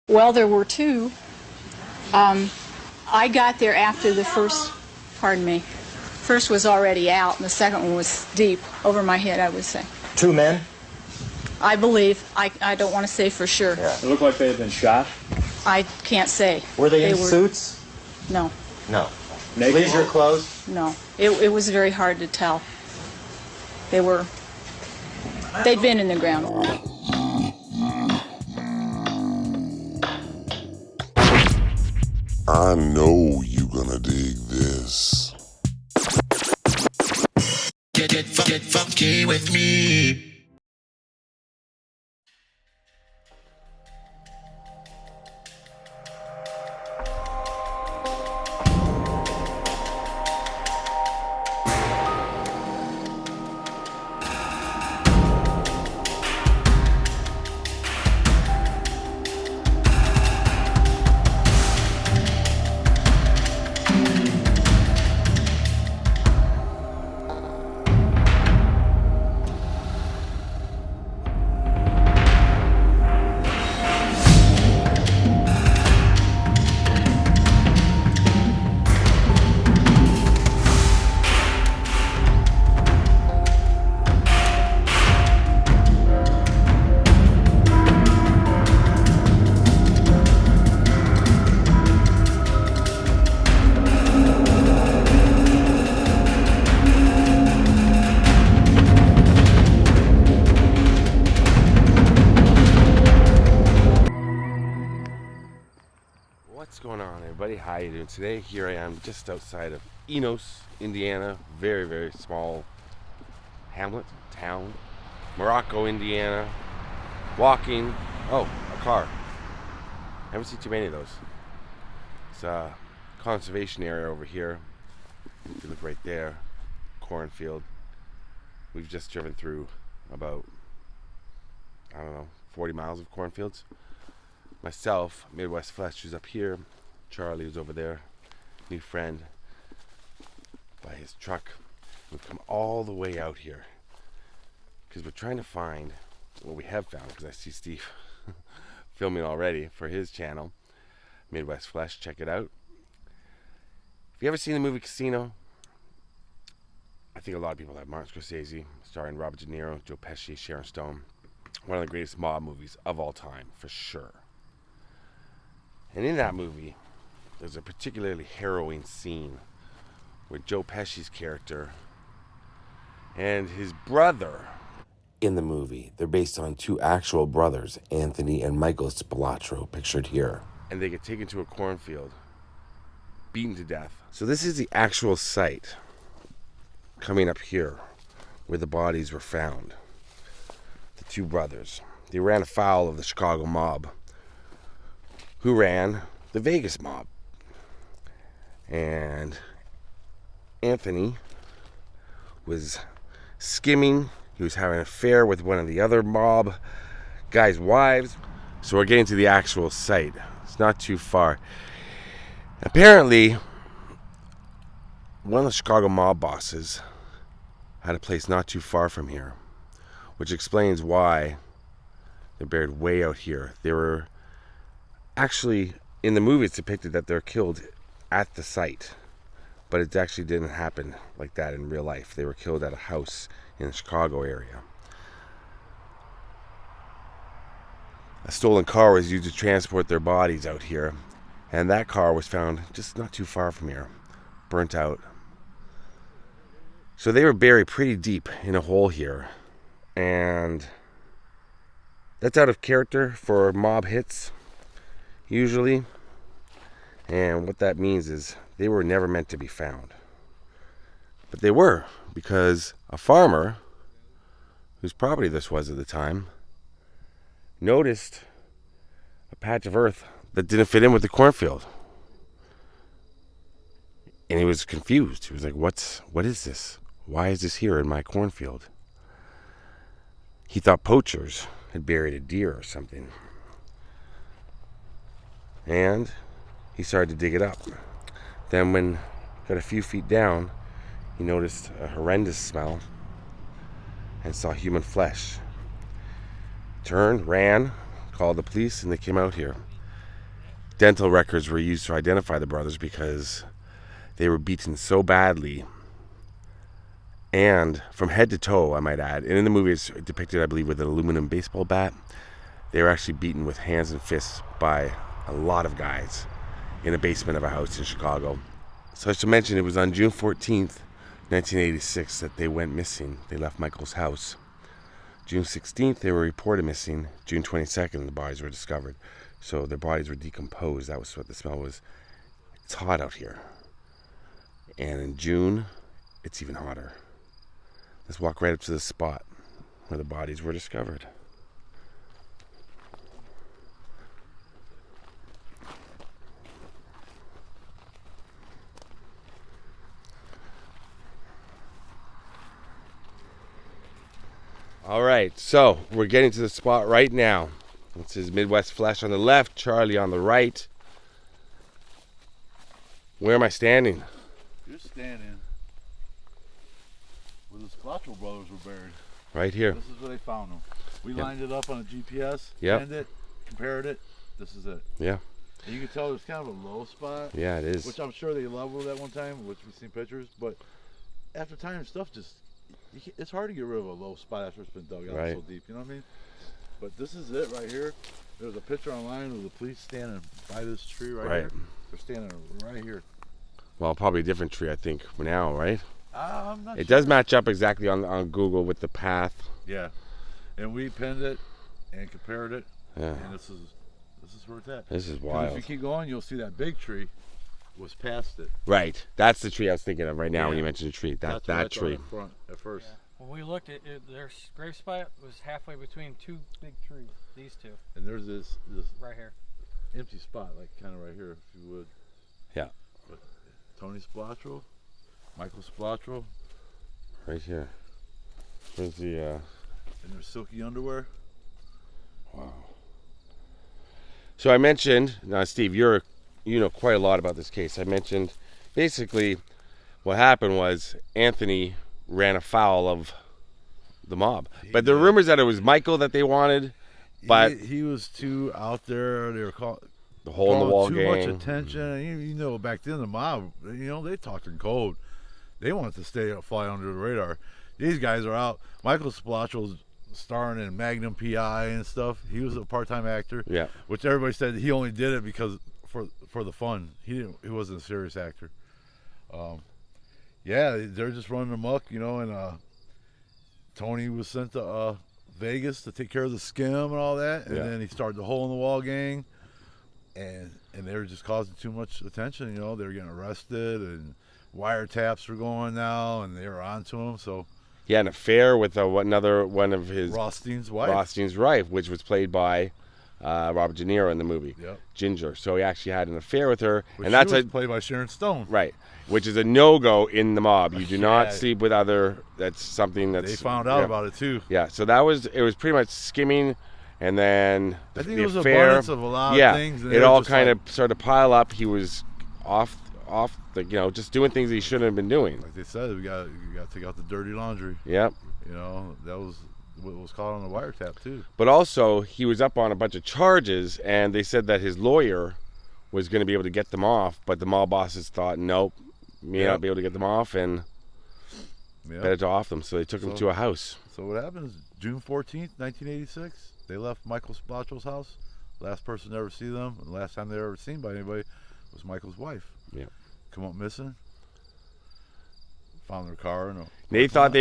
Well, there were two. I got there after the first, first was already out, and the second one was deep over my head, I would say. Two men? I believe. I don't want to say for sure. Yeah. It looked like they had been shot. I can't say. Were they in suits? No. No. Naked? Leisure clothes? No. It was very hard to tell. They'd been in the ground. I know you gonna dig this. Get funky with me. What's going on, everybody? How you doing today? Here I am just outside of Enos, Indiana. Very, very small hamlet, town. Morocco, Indiana. Walking. Oh, a car. Haven't seen too many of those. It's a conservation area over here. If you look right there, cornfield. We've just driven through about, 40 miles of cornfields. Myself, Midwest Flesh, who's up here. Charlie, who's over there. New friend by his truck. We've come all the way out here because we're trying to find what we have found, because I see Steve filming already for his channel, Midwest Flesh. Check it out. If you ever seen the movie Casino, I think a lot of people have. Martin Scorsese, starring Robert De Niro, Joe Pesci, Sharon Stone. One of the greatest mob movies of all time, for sure. And in that movie, there's a particularly harrowing scene where Joe Pesci's character and his brother in the movie, they're based on two actual brothers, Anthony and Michael Spilotro, pictured here. And they get taken to a cornfield, beaten to death. So this is the actual site coming up here where the bodies were found. The two brothers. They ran afoul of the Chicago mob, who ran the Vegas mob. And Anthony was skimming. He was having an affair with one of the other mob guys' wives. So we're getting to the actual site. It's not too far. Apparently, one of the Chicago mob bosses had a place not too far from here, which explains why they're buried way out here. They were actually, in the movie, it's depicted that they're killed at the site, but it actually didn't happen like that in real life. They were killed at a house in the Chicago area. A stolen car was used to transport their bodies out here, and that car was found just not too far from here, burnt out. So they were buried pretty deep in a hole here, and that's out of character for mob hits, usually. And what that means is they were never meant to be found. But they were, because a farmer, whose property this was at the time, noticed a patch of earth that didn't fit in with the cornfield. And he was confused. He was like, what is this? Why is this here in my cornfield? He thought poachers had buried a deer or something. And he started to dig it up. Then when he got a few feet down, he noticed a horrendous smell and saw human flesh. Turned, ran, called the police, and they came out here. dental records were used to identify the brothers because they were beaten so badly, and from head to toe, I might add. And in the movie, it's depicted, I believe, with an aluminum baseball bat. They were actually beaten with hands and fists by a lot of guys in the basement of a house in Chicago. So I should mention it was on June 14th, 1986 that they went missing. They left Michael's house. June 16th, they were reported missing. June 22nd, the bodies were discovered. So their bodies were decomposed. That was what the smell was. It's hot out here. And in June, it's even hotter. Let's walk right up to the spot where the bodies were discovered. All right, so we're getting to the spot right now. This is Midwest Flesh on the left, Charlie on the right. Where am I standing? You're standing where the Spilotro brothers were buried. Right here. This is where they found them. We Yep. lined it up on a GPS, Yep. planned it, compared it. This is it. Yeah. And you can tell there's kind of a low spot, Yeah, it is. which I'm sure they leveled at one time, which we've seen pictures. But after time, stuff just, it's hard to get rid of a low spot after it's been dug out Right. so deep. You know what I mean? But this is it right here. There's a picture online of the police standing by this tree right here. They're standing right here. Well, probably a different tree, I think, for now, right? I'm not It sure. does match up exactly on Google with the path. Yeah, and we pinned it and compared it, Yeah. and this is where it's at. This is 'Cause wild. if you keep going, you'll see that big tree was past it. Right. That's the tree I was thinking of right now when Yeah. you mentioned the tree. That's what I That thought tree. up front at first. Yeah. When we looked at it, their grave spot was halfway between two big trees. These two, And there's this right here. empty spot, like kind of right here, if you would. Yeah. But Tony Spilotro, Michael Spilotro, Right here. Where's the and their silky underwear. wow. So I mentioned, now Steve, you know quite a lot about this case. I mentioned basically what happened was Anthony ran afoul of the mob. But there were rumors that it was Michael that they wanted, but he was too out there. They were calling the hole in the wall too gang. much attention. And you know, back then the mob, they talked in code. They wanted to fly under the radar. These guys are out. Michael Spilotro's starring in Magnum PI and stuff. He was a part-time actor. Yeah. Which everybody said he only did it because for the fun. He wasn't a serious actor. Yeah, they're just running amok, and Tony was sent to Vegas to take care of the skim and all that, and then he started the hole in the wall gang, and they were just causing too much attention. They were getting arrested and wiretaps were going now, and they were onto him. So He had an affair with another one of his Rothstein's wife. Rothstein's wife, which was played by Robert De Niro in the movie. Yep. Ginger. So he actually had an affair with her, Which and that's she was played by Sharon Stone. right, which is a no-go in the mob. You do not Yeah. sleep with other. That's something that's They found out about it too. Yeah. So it was pretty much skimming, and then I think the it was affair, abundance of a lot yeah, of things. and it they all were just kind like, of started to pile up. He was off the, just doing things he shouldn't have been doing. like they said, you got to take out the dirty laundry. Yep. That was what was caught on the wiretap too. But also, he was up on a bunch of charges, and they said that his lawyer was going to be able to get them off, but the mob bosses thought, nope, may not be able to get them off, and better to off them. So they took him to a house. So what happens? June 14th, 1986, they left Michael Spilotro's house. Last person to ever see them, and the last time they were ever seen by anybody was Michael's wife. Yeah. Come up missing. Found their car. They thought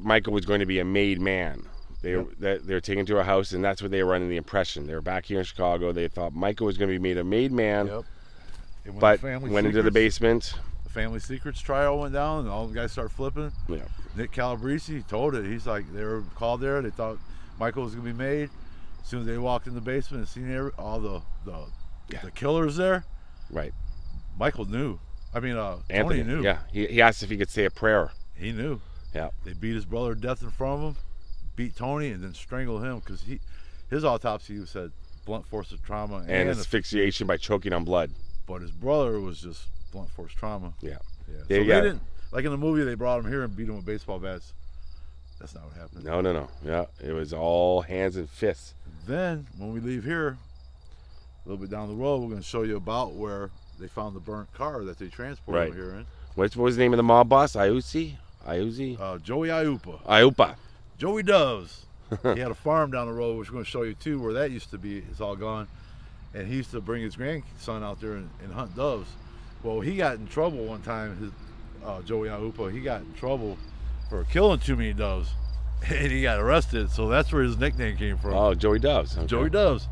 Michael was going to be a made man. They were taken to a house, and that's what they were under the impression. They were back here in Chicago. They thought Michael was going to be made a made man, Yep. And when but the Family went into the Secrets- basement. The Family Secrets trial went down, and all the guys started flipping. Yeah. Nick Calabrese told it. He's like, they were called there. They thought Michael was going to be made. As soon as they walked in the basement and seen all the killers there, Right. Michael knew. Anthony Tony knew. Yeah. He asked if he could say a prayer. He knew. Yeah. They beat his brother to death in front of him, beat Tony, and then strangled him because his autopsy said blunt force of trauma And asphyxiation by choking on blood. but his brother was just blunt force trauma. Yeah. Yeah. So Yeah, they yeah. didn't, like in the movie, they brought him here and beat him with baseball bats. That's not what happened. No. Yeah. It was all hands and fists. Then when we leave here, little bit down the road, we're going to show you about where they found the burnt car that they transported Right. over here in. What was the name of the mob boss? Iuzi? Joey Iupa. Iupa. Joey Doves. He had a farm down the road, which we're going to show you too, where that used to be. It's all gone. And he used to bring his grandson out there and hunt doves. Well, he got in trouble one time. Joey Iupa, he got in trouble for killing too many doves, and he got arrested. So that's where his nickname came from. Oh, Joey Doves. Okay. Joey Doves.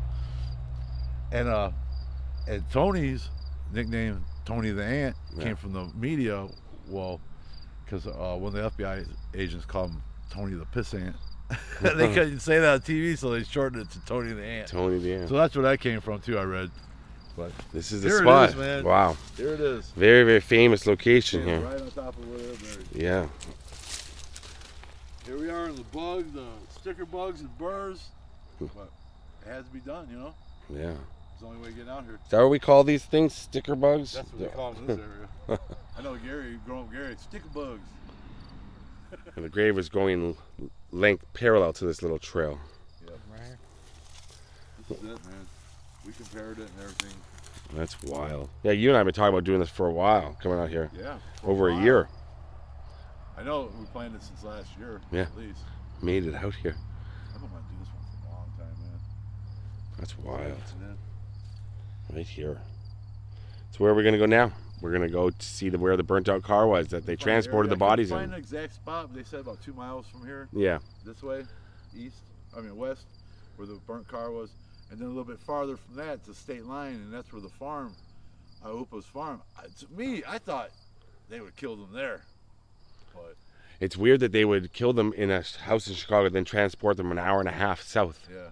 And Tony's nickname, Tony the Ant, came from the media. Well, because one of the FBI agents called him Tony the Piss Ant. They couldn't say that on TV, so they shortened it to Tony the Ant. Tony the Ant. So that's where that came from too. I read. But this is the here spot. It is, man. Wow. There it is. Very, very famous location here. Right on top of where they're buried. Yeah. Here we are in the bugs, the sticker bugs and burrs. But it has to be done, you know? Yeah. It's the only way of getting out here. Is that what we call these things? Sticker bugs? That's what they call them in this area. I know Gary, growing up Gary, sticker bugs. And the grave was going length parallel to this little trail. Yep. Right here. This is it, man. We compared it and everything. That's wild. Yeah, you and I have been talking about doing this for a while, coming out here. Yeah. Over a year. I know we planned it since last year, Yeah. at least. Made it out here. I've been wanting to do this one for a long time, man. That's wild. Yeah. Right here. So where are we going to go now? We're going to go to see where the burnt out car was that they transported the bodies find in. the exact spot. They said about 2 miles from here. Yeah. This way, west, where the burnt car was. And then a little bit farther from that, it's a state line, and that's where the farm, Iupa's farm. To me, I thought they would kill them there. But It's weird that they would kill them in a house in Chicago, then transport them an hour and a half south. yeah.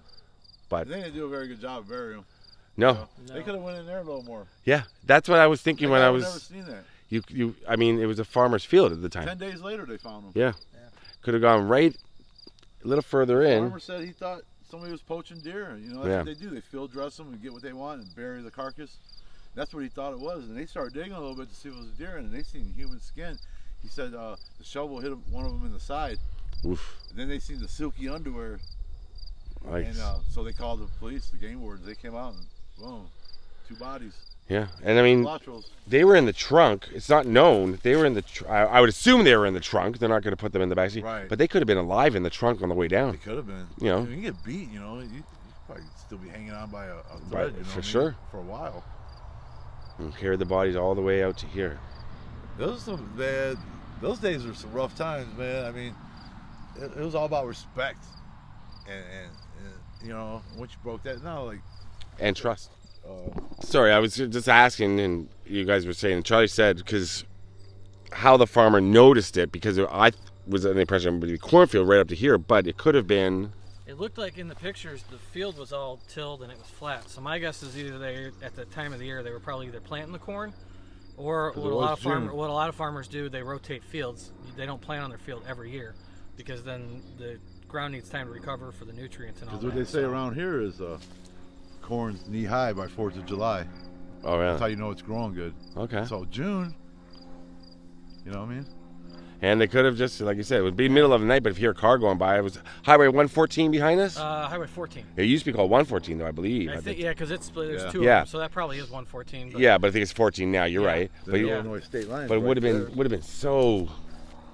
But They didn't do a very good job of burying them. no. You know? They could have went in there a little more. Yeah, that's what I was thinking when I I've was. never seen that. I mean, it was a farmer's field at the time. 10 days later, they found them. Yeah. Could have gone right a little further The in. farmer said he thought somebody was poaching deer. You know, that's Yeah. what they do. They field dress them and get what they want and bury the carcass. That's what he thought it was. And they started digging a little bit to see if it was a deer, and they seen human skin. He said the shovel hit one of them in the side. Oof. And then they seen the silky underwear. Nice. And so they called the police, the game wardens. They came out and boom, 2 bodies. Yeah, and I mean, Spilotros. they were in the trunk. It's not known. They were in the I would assume they were in the trunk. They're not going to put them in the backseat. Right. But they could have been alive in the trunk on the way They down. could have been. You know. You can get beat, you know. You probably still be hanging on by a thread, Right, you know for what I mean? sure. For a while. And carried the bodies all the way out to here. Those are some bad. Those days were some rough times, man. I mean, it was all about respect, and you know, once you broke that, no, like. And trust. Sorry, I was just asking, and you guys were saying, Charlie said, because how the farmer noticed it, because I was under the impression it would be a cornfield right up to here, but it could have been. It looked like in the pictures the field was all tilled and it was flat. So my guess is either they, at the time of the year, they were probably either planting the corn, or what a lot of farmers do, they rotate fields. They don't plant on their field every year, because then the ground needs time to recover for the nutrients and all that. Because what they say around here is corn's knee high by 4th of July. Oh, That's how yeah. you know it's growing good. Okay. So June, you know what I mean? And they could have just, like you said, it would be middle of the night, but if you hear a car going by, it was Highway 114 behind us? Highway 14. It used to be called 114, though, I believe. I think, yeah, because there's 2 Yeah. of them, so that probably is 114. But Yeah, but I think it's 14 now. You're right. The But, Illinois state line. but it would have been so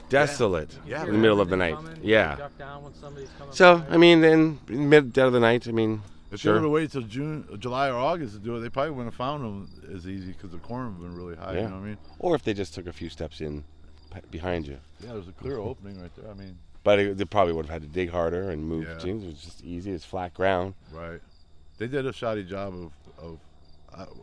desolate Yeah. in the middle of the night. Coming, Yeah. duck down when somebody's coming So by. I mean, then in mid dead of the night, I mean, If sure. they would have waited till July or August to do it, they probably wouldn't have found them as easy because the corn would have been really high. Yeah. You know what I mean? Or if they just took a few steps in behind you. Yeah, there's a clear opening right there. I mean, But they probably would have had to dig harder and move Yeah. things. It was just easy. It's flat ground. right. They did a shoddy job of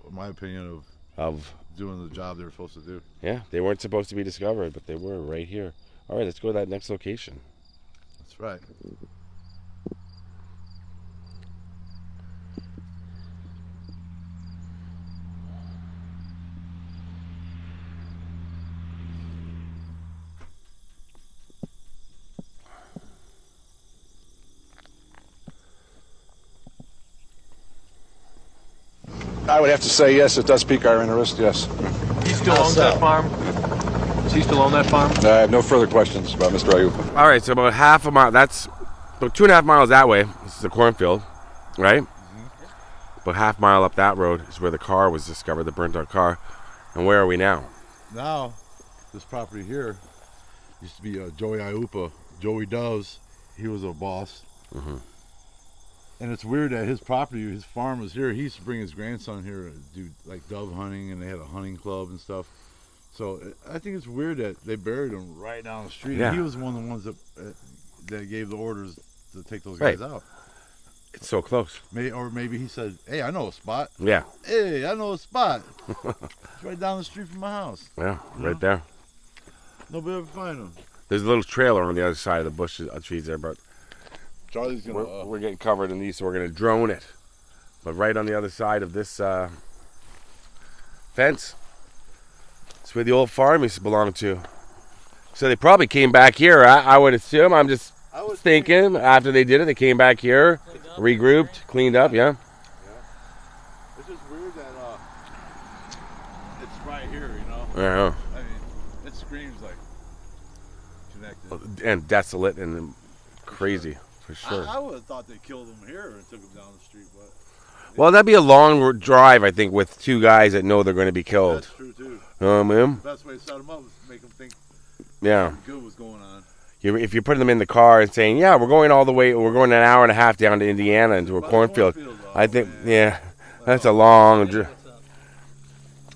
in my opinion, Of doing the job they were supposed to do. yeah, they weren't supposed to be discovered, but they were right here. All right, let's go to that next location. That's right. I would have to say yes, it does pique our interest, yes. He still owns that farm? Does he still own that farm? I have no further questions about Mr. Iupa. All right, so about half a mile. That's about 2.5 miles that way. This is a cornfield, right? But half mile up that road is where the car was discovered, the burnt out car. And where are we now? Now, this property here used to be Joey Iupa, Joey Doves. He was a boss. Mm-hmm. And it's weird that his property, his farm was here. He used to bring his grandson here to do like dove hunting, and they had a hunting club and stuff. So I think it's weird that they buried him right down the street. Yeah. And he was one of the ones that gave the orders to take those guys out. It's so close. Maybe he said, "Hey, I know a spot." Yeah. Hey, I know a spot. It's right down the street from my house. Yeah, right there. Nobody ever find him. There's a little trailer on the other side of the bushes, trees there, but Charlie's gonna. we're getting covered in these, so we're gonna drone it. But right on the other side of this fence, it's where the old farm used to belong to. So they probably came back here. I would assume. I was thinking after they did it, they came back here, regrouped, cleaned up. Yeah. It's just weird that it's right here, you know. Yeah. I mean, it screams like connected. And desolate and crazy for sure. I would have thought they killed him here and took him down the street, but. Well, that'd be a long drive, I think, with two guys that know they're going to be killed. That's true too. You know what I mean? The best way to set them up is make them think Yeah. something good was going on. If you're putting them in the car and saying, "Yeah, we're going all the way. We're going an hour and a half down to Indiana into a cornfield," I think, that's a long. You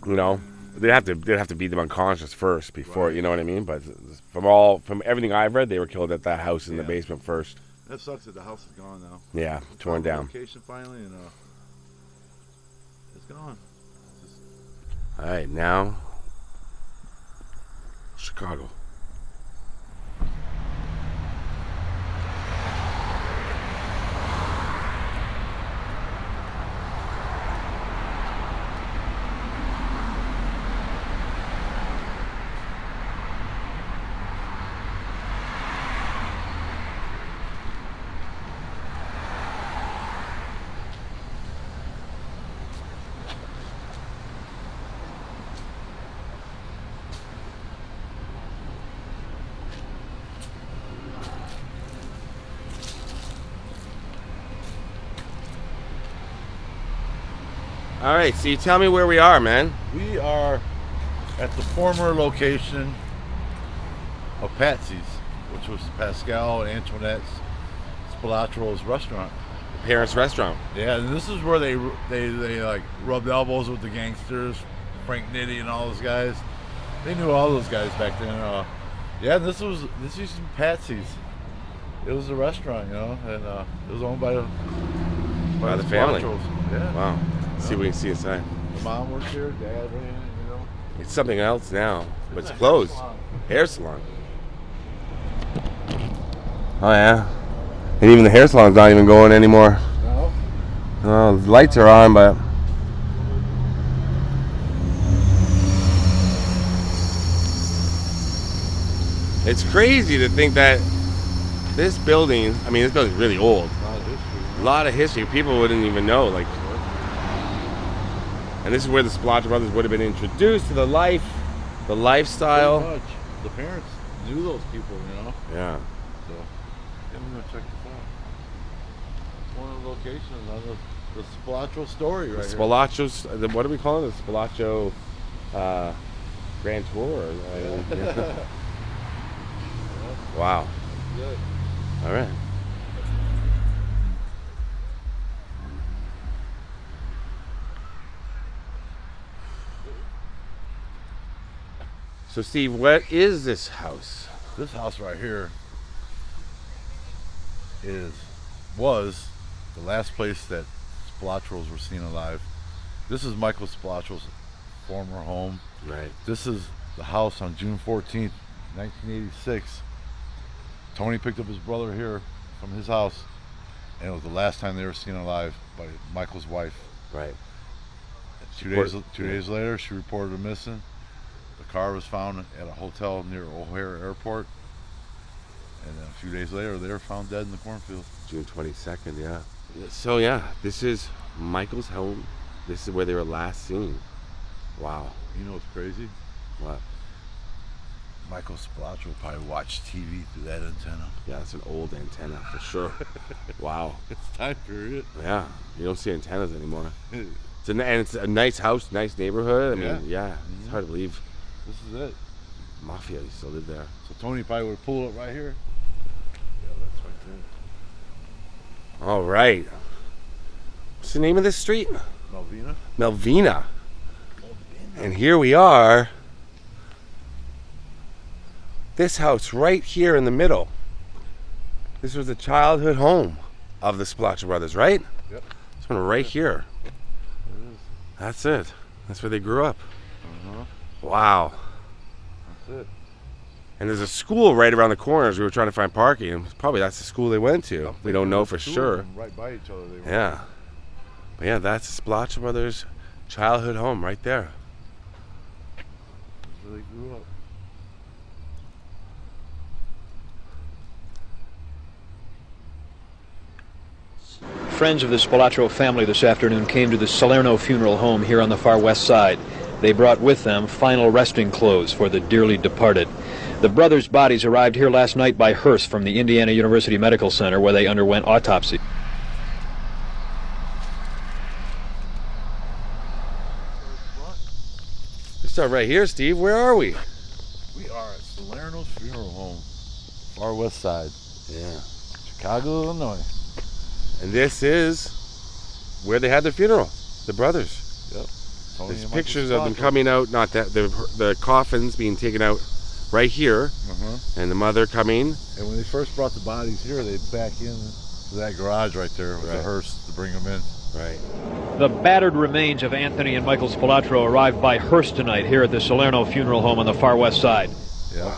know, they'd have to beat them unconscious first before, you know what I mean. But from everything I've read, they were killed at that house in the basement first. That sucks that the house is gone now. Yeah, torn down. Location finally, and it's gone. All right, now Chicago. All right, so you tell me where we are, man. We are at the former location of Patsy's, which was Pascal and Antoinette Spilotro's restaurant. Parents' restaurant. Yeah, and this is where they like rubbed elbows with the gangsters, Frank Nitti and all those guys. They knew all those guys back then. Yeah, this used to be Patsy's. It was a restaurant, you know, and it was owned by the family. Spilotros. Yeah. Wow. See if we can see inside. The mom works here, dad, you know. It's something else now, but it's closed. Hair salon. Oh yeah. And even the hair salon's not even going anymore. No. Oh, the lights are on, but it's crazy to think that this building, this building's really old. A lot of history. People wouldn't even know, like. And this is where the Spilotro brothers would have been introduced to the lifestyle. Pretty much. The parents knew those people, you know. Yeah. So, I'm gonna check this out. It's one of the locations on the Spilotro story right here. Spilotro's, what do we call it? The Spilotro Grand Tour? Wow. Good. All right. So Steve, what is this house? This house right here was the last place that Spilotros were seen alive. This is Michael Spilotro's former home. Right. This is the house on June 14th, 1986. Tony picked up his brother here from his house, and it was the last time they were seen alive by Michael's wife. Right. 2 days later, she reported him missing. The car was found at a hotel near O'Hare Airport, and then a few days later, they were found dead in the cornfield. June 22nd, yeah. So yeah, this is Michael's home. This is where they were last seen. Wow. You know what's crazy? What? Michael Spilotro probably watched TV through that antenna. Yeah, it's an old antenna for sure. Wow. It's time period. Yeah, you don't see antennas anymore. And it's a nice house, nice neighborhood. I mean, yeah, it's hard to believe. This is it. Mafia used to live there. So Tony probably would pull it right here. Yeah, that's right there. All right. What's the name of this street? Melvina. Melvina. And here we are. This house right here in the middle. This was the childhood home of the Spilotro brothers, right? Yep. This one right here. That's it. That's where they grew up. Wow. That's it. And there's a school right around the corner as we were trying to find parking. And probably that's the school they went to. We don't know for sure. Right by each other. They were. Yeah. But yeah, that's the Spilotro brothers' childhood home right there. That's where they grew up. Friends of the Spilotro family this afternoon came to the Salerno funeral home here on the far west side. They brought with them final resting clothes for the dearly departed. The brothers' bodies arrived here last night by hearse from the Indiana University Medical Center, where they underwent autopsy. Let's start right here, Steve. Where are we? We are at Salerno's funeral home, far west side. Yeah. Chicago, Illinois. And this is where they had their funeral. The brothers. Yep. Tony There's and pictures Michael of them Spilotro. coming out, not that, the coffins being taken out right here, and the mother coming. And when they first brought the bodies here, they back in to that garage right there with the hearse to bring them in. Right. The battered remains of Anthony and Michael Spilotro arrived by hearse tonight here at the Salerno funeral home on the far west side. Yeah.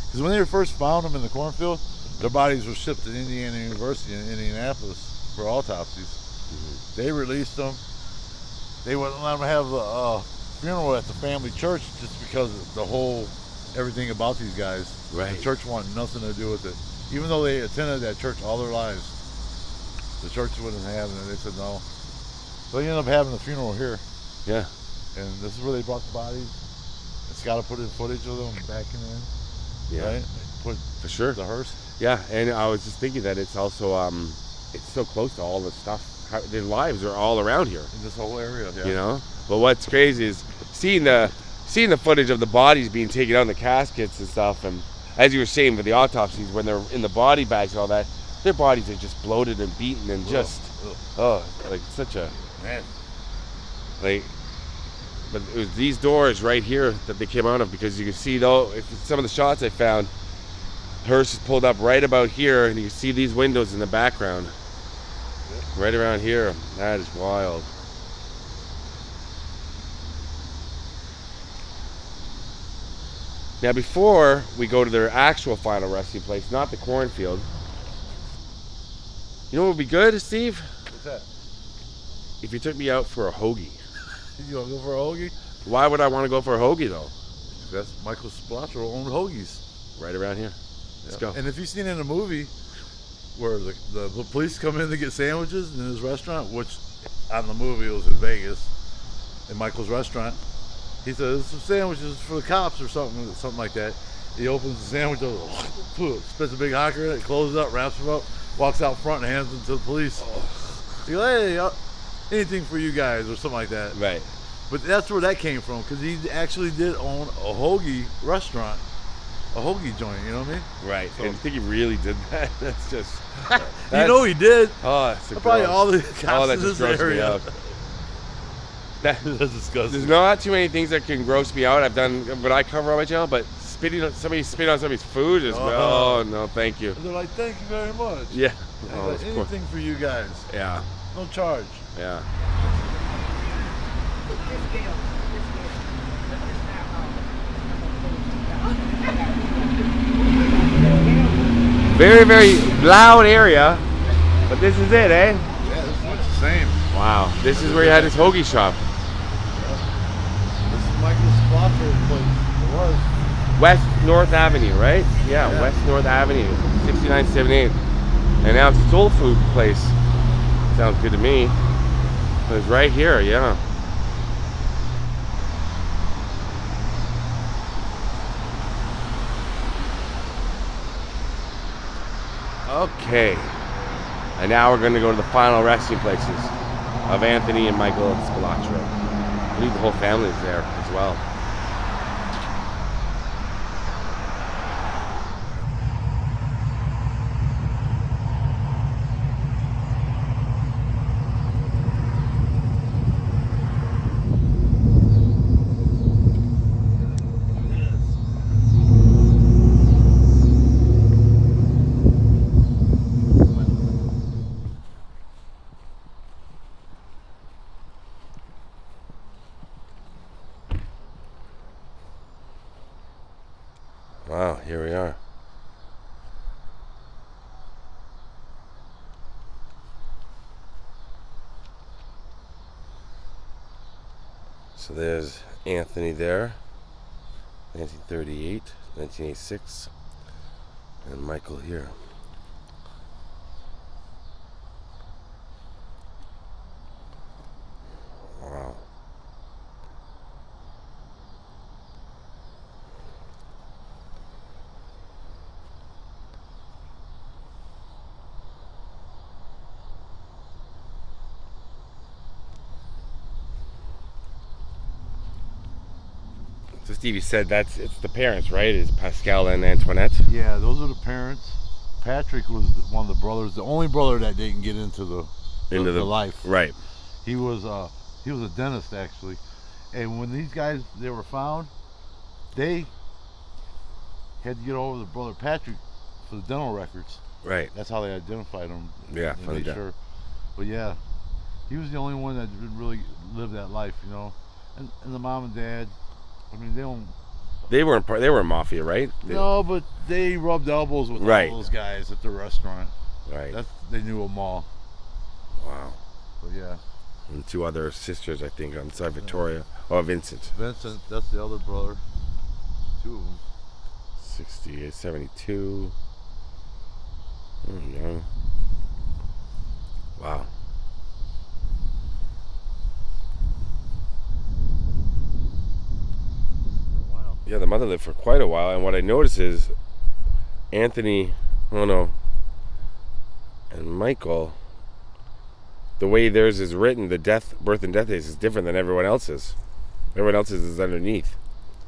Because when they first found them in the cornfield, their bodies were shipped to Indiana University in Indianapolis for autopsies. They released them. They wouldn't let them have the funeral at the family church just because of the whole everything about these guys. Right. The church wanted nothing to do with it. Even though they attended that church all their lives, the church wouldn't have it. They said no. So they ended up having the funeral here. Yeah. And this is where they brought the bodies. It's got to put in footage of them backing in. Yeah. Right? Put For sure. the hearse. Yeah, and I was just thinking that it's also, it's so close to all the stuff. Their lives are all around here. In this whole area, yeah. You know? But what's crazy is seeing the footage of the bodies being taken out in the caskets and stuff, and as you were saying for the autopsies, when they're in the body bags and all that, their bodies are just bloated and beaten and just, like such a, Man. like, but it was these doors right here that they came out of, because you can see though, if some of the shots I found, hearse is pulled up right about here, and you can see these windows in the background. Right around here. That is wild. Now before we go to their actual final resting place, not the cornfield, you know what would be good, Steve? What's that? If you took me out for a hoagie. You want to go for a hoagie? Why would I want to go for a hoagie though? That's Michael Spilotro owned hoagies. Right around here. Let's go. And if you've seen in a movie where the police come in to get sandwiches in his restaurant, which on the movie it was in Vegas, in Michael's restaurant, he says some sandwiches for the cops or something like that. He opens the sandwich, spits a big hocker in it, closes it up, wraps them up, walks out front and hands them to the police. He goes, hey, anything for you guys or something like that. Right. But that's where that came from, because he actually did own a hoagie restaurant, a hoagie joint, you know what I mean? Right. So, And I think he really did that. That's just... you know he did. Oh, that's Probably all the cops that in just this grosses me area. out. That's disgusting. There's not too many things that can gross me out. I've done what I cover on my channel, but somebody spit on somebody's food is oh no, thank you. And they're like, thank you very much. Yeah. And Oh, like, that's poor. anything for you guys. Yeah. No charge. Yeah. Very, very loud area, but this is it, eh? Yeah, this is much the same. Wow. This is where he had his hoagie shop. This is Michael's Spilotro place. It was. West North Avenue, right? Yeah, Yeah. West North Avenue, 6978. And now it's a soul food place. Sounds good to me. But it's right here, yeah. Okay. And now we're going to go to the final resting places of Anthony and Michael Spilotro. I believe the whole family is there as well. Wow, here we are. So there's Anthony there, 1938, 1986, and Michael here. Wow. So Stevie said it's the parents, right? It's Pascal and Antoinette. Yeah, those are the parents. Patrick was one of the brothers, the only brother that didn't get into the life. Right. He was a dentist actually, and when these guys they were found, they had to get over the brother Patrick for the dental records. Right. That's how they identified him. Yeah, and made sure. But yeah, he was the only one that really lived that life, you know. And the mom and dad, I mean, they were Mafia, right? No, but they rubbed elbows with all those guys at the restaurant. Right. They knew them all. Wow. But yeah. And two other sisters, I think, on the side, Victoria. Oh, Vincent. Vincent, that's the other brother. Two of them. 68, 72. Oh, no. Wow. Yeah, the mother lived for quite a while, and what I noticed is Anthony, and Michael, the way theirs is written, the birth and death dates is different than everyone else's. Everyone else's is underneath.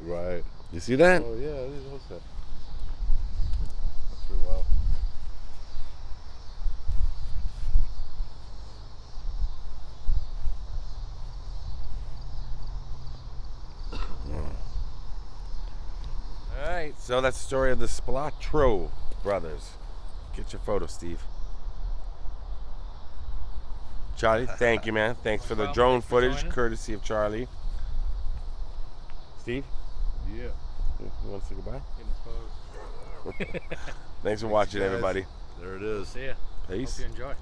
Right. You see that? Oh yeah, I didn't notice that. That's pretty wild. Alright, so that's the story of the Spilotro brothers. Get your photo, Steve. Charlie, thank you, man. Thanks for the drone footage, courtesy of Charlie. Steve? Yeah. You want to say goodbye? Thanks for watching, everybody. There it is. See ya. Peace. Hope you enjoy.